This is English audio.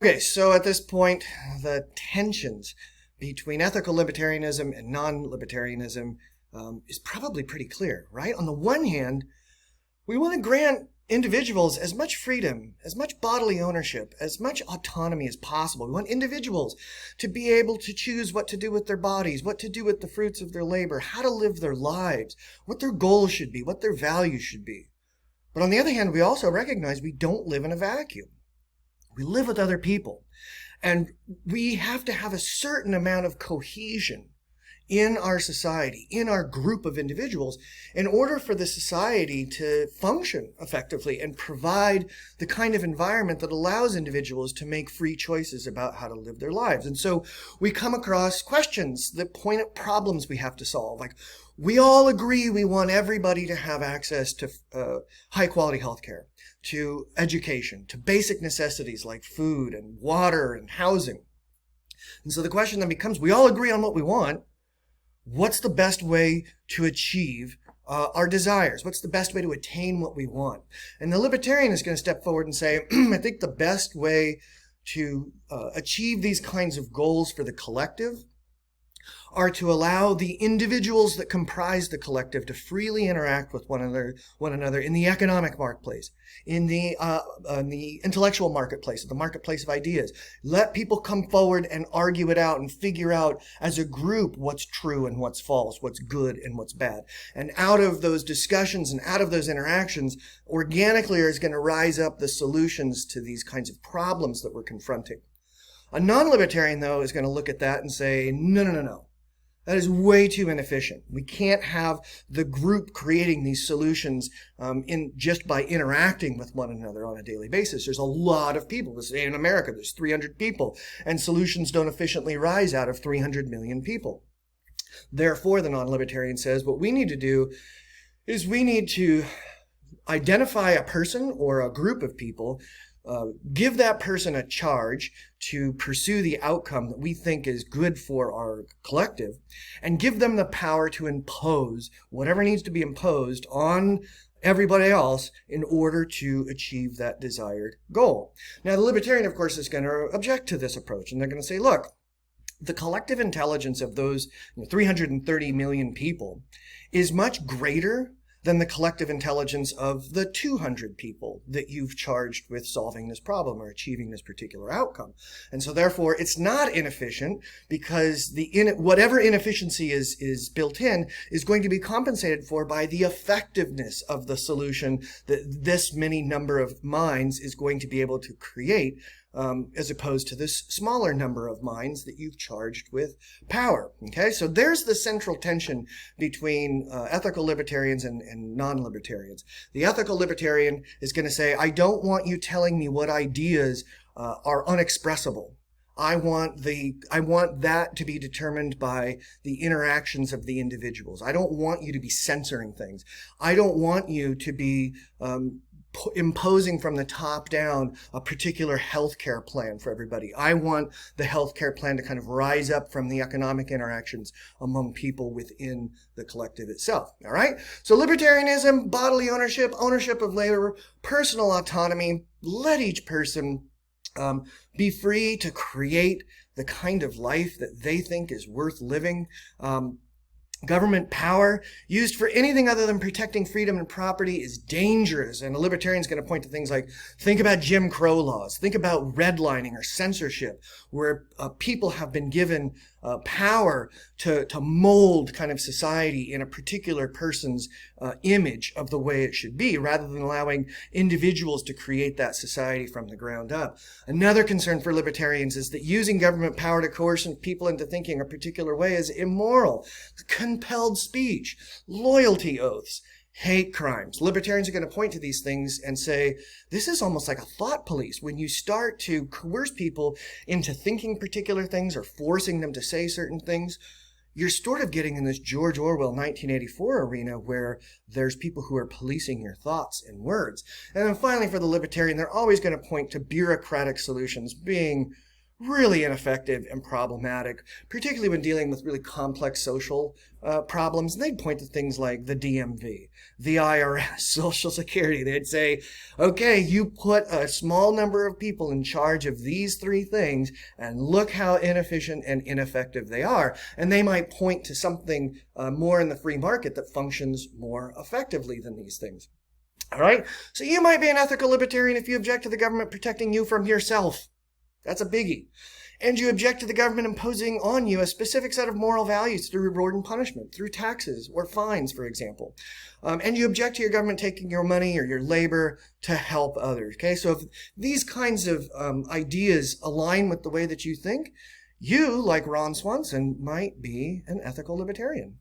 Okay, so at this point, the tensions between ethical libertarianism and non-libertarianism is probably pretty clear, right? On the one hand, we want to grant individuals as much freedom, as much bodily ownership, as much autonomy as possible. We want individuals to be able to choose what to do with their bodies, what to do with the fruits of their labor, how to live their lives, what their goals should be, what their values should be. But on the other hand, we also recognize we don't live in a vacuum. We live with other people, and we have to have a certain amount of cohesion in our society, in our group of individuals, in order for the society to function effectively and provide the kind of environment that allows individuals to make free choices about how to live their lives. And so we come across questions that point at problems we have to solve. Like, we all agree we want everybody to have access to high quality healthcare, to education, to basic necessities like food and water and housing. And so the question then becomes, we all agree on what we want. What's the best way to achieve our desires? What's the best way to attain what we want? And the libertarian is going to step forward and say, I think the best way to achieve these kinds of goals for the collective are to allow the individuals that comprise the collective to freely interact with one another in the economic marketplace, in the intellectual marketplace, the marketplace of ideas. Let people come forward and argue it out and figure out as a group what's true and what's false, what's good and what's bad. And out of those discussions and out of those interactions, organically is going to rise up the solutions to these kinds of problems that we're confronting. A non-libertarian, though, is going to look at that and say, no, no, no, no. That is way too inefficient. We can't have the group creating these solutions just by interacting with one another on a daily basis. There's a lot of people. In America, there's 300 people, and solutions don't efficiently rise out of 300 million people. Therefore, the non-libertarian says what we need to do is we need to identify a person or a group of people, give that person a charge to pursue the outcome that we think is good for our collective, and give them the power to impose whatever needs to be imposed on everybody else in order to achieve that desired goal. Now, the libertarian, of course, is going to object to this approach, and they're going to say, look, the collective intelligence of those 330 million people is much greater than the collective intelligence of the 200 people that you've charged with solving this problem or achieving this particular outcome. And so therefore, it's not inefficient, because whatever inefficiency is built in is going to be compensated for by the effectiveness of the solution that this many number of minds is going to be able to create, as opposed to this smaller number of minds that you've charged with power. Okay, so there's the central tension between ethical libertarians and non-libertarians. The ethical libertarian is going to say, I don't want you telling me what ideas are unexpressible. I want that to be determined by the interactions of the individuals. I don't want you to be censoring things. I don't want you to be imposing from the top down a particular healthcare plan for everybody. I want the healthcare plan to kind of rise up from the economic interactions among people within the collective itself. All right? So libertarianism, bodily ownership, ownership of labor, personal autonomy, let each person be free to create the kind of life that they think is worth living. Government power used for anything other than protecting freedom and property is dangerous. And a libertarian is going to point to things like, think about Jim Crow laws, think about redlining or censorship, where people have been given power to mold kind of society in a particular person's image of the way it should be, rather than allowing individuals to create that society from the ground up. Another concern for libertarians is that using government power to coerce people into thinking a particular way is immoral. Compelled speech, loyalty oaths, hate crimes. Libertarians are going to point to these things and say, this is almost like a thought police. When you start to coerce people into thinking particular things or forcing them to say certain things, you're sort of getting in this George Orwell 1984 arena where there's people who are policing your thoughts and words. And then finally, for the libertarian, they're always going to point to bureaucratic solutions being really ineffective and problematic, particularly when dealing with really complex social problems. And they'd point to things like the DMV, the IRS, Social Security. They'd say, okay, you put a small number of people in charge of these three things, and look how inefficient and ineffective they are. And they might point to something more in the free market that functions more effectively than these things. All right, so you might be an ethical libertarian if you object to the government protecting you from yourself. That's a biggie. And you object to the government imposing on you a specific set of moral values through reward and punishment, through taxes or fines, for example. And you object to your government taking your money or your labor to help others. Okay, so if these kinds of ideas align with the way that you think, you, like Ron Swanson, might be an ethical libertarian.